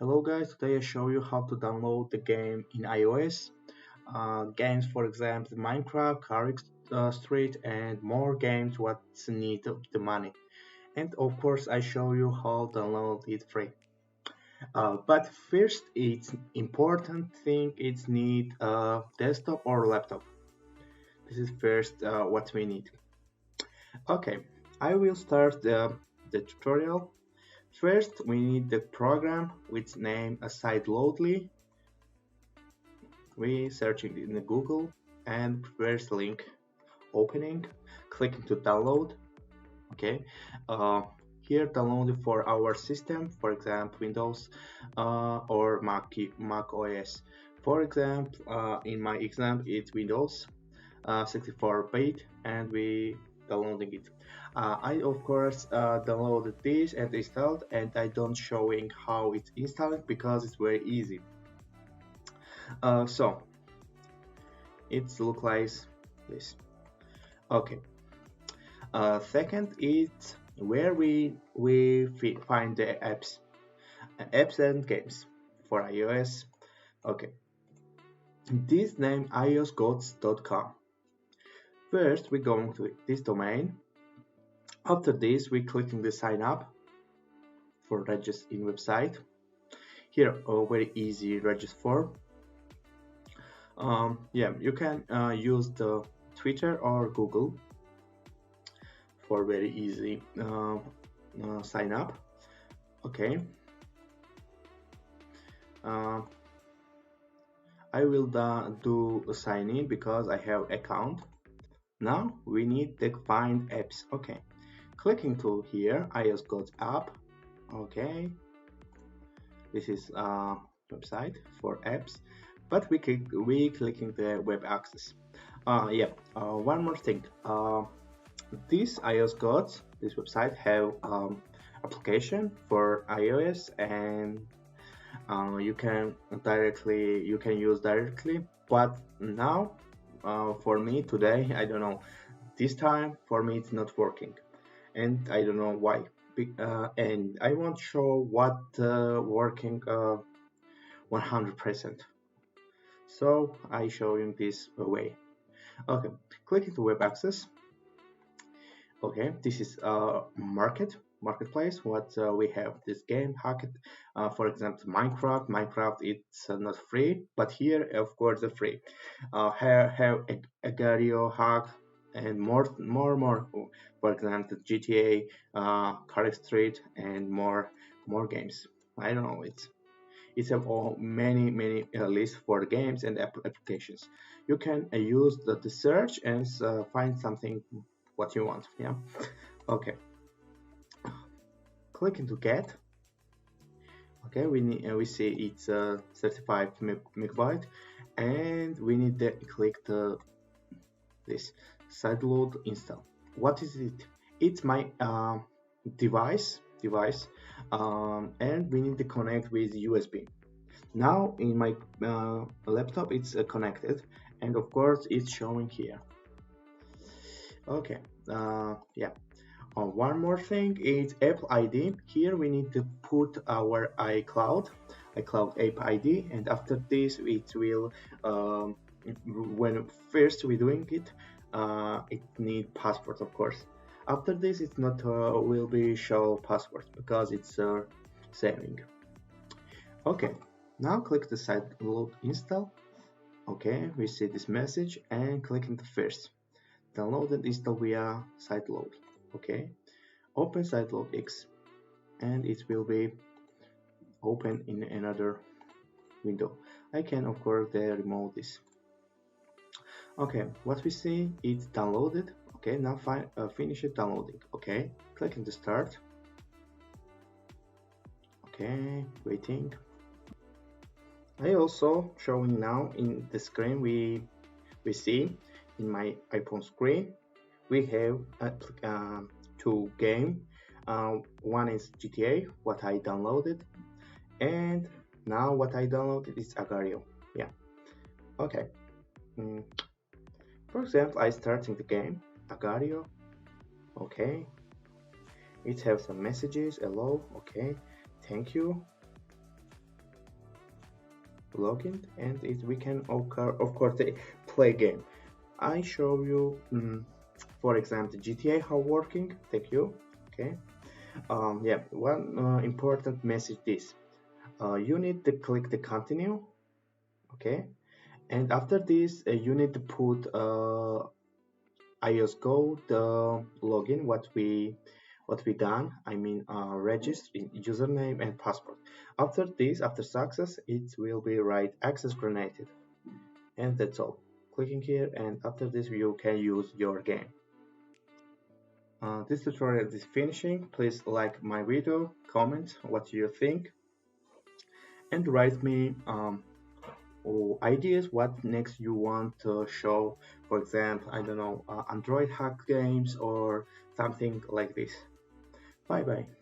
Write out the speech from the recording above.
Hello guys, today I show you how to download the game in iOS. Games for example Minecraft, CarX Street and more games what's need of the money. And of course I show you how to download it free. But first it's important thing it's need a desktop or laptop. This is first what we need. Okay, I will start the tutorial. First we need the program which name aside loadly. We searching in the Google and first link opening, clicking to download. Okay, uh, here download for our system, for example Windows or Mac OS. For example, in my example it's Windows 64-bit and we downloading it. I of course downloaded this and installed, and I don't showing how it's installed because it's very easy. So it looks like this. Okay. Second is where we find the apps and games for iOS. Okay. This name iosgods.com. First, we're going to this domain. After this, we clicking the sign up for register in website. Here, a very easy register form. Yeah, you can use the Twitter or Google for very easy sign up. Okay. I will do a sign in because I have account. Now we need to find apps. Okay, clicking to here iOS Gods app. Okay, this is website for apps, but we clicking the web access. Yeah, one more thing. This iOS Gods, this website have application for iOS, and you can use directly. But now, for me today, I don't know. This time for me it's not working, and I don't know why. And I won't show what working 100%. So I show you this way. Okay, clicking to web access. Okay, this is marketplace. What we have this game hacked. For example, Minecraft it's not free, but here of course the free. Have Agario hack and more. For example, GTA, CarX Street, and more games. I don't know. It's a many lists for games and applications. You can use the search and find something what you want. Yeah. Okay. Click into get. Okay, we see it's 35 megabyte, and we need to click this sideload install. What is it? It's my device, and we need to connect with USB. Now in my laptop it's connected, and of course it's showing here. Okay, yeah. One more thing is Apple ID. Here we need to put our iCloud App ID, and after this it will, when first we doing it, it need password of course. After this it's not will be show password because it's saving. Okay, now click the sideload install. Okay, we see this message and clicking the first. Download and install via sideload. Okay, open sideload X, and it will be open in another window. I can of course remove this. Okay, what we see it's downloaded. Okay, now finish it downloading. Okay, clicking the start. Okay, waiting. I also showing now in the screen we see in my iPhone screen we have two games. One is GTA, what I downloaded, and now what I downloaded is Agario. Yeah. Okay. For example, I starting the game Agario. Okay. It has some messages. Hello. Okay. Thank you. login, and we can of course play game. I show you, for example, GTA how working. Thank you. Okay. Yeah. One important message this. You need to click the continue. Okay. And after this, you need to put iOS Go the login what we done. I mean, register username and password. After this, after success, it will be right access granted, and that's all. Clicking here, and after this, you can use your game. This tutorial is finishing. Please like my video, comment what you think, and write me or ideas what next you want to show. For example, I don't know, Android hack games or something like this. Bye bye.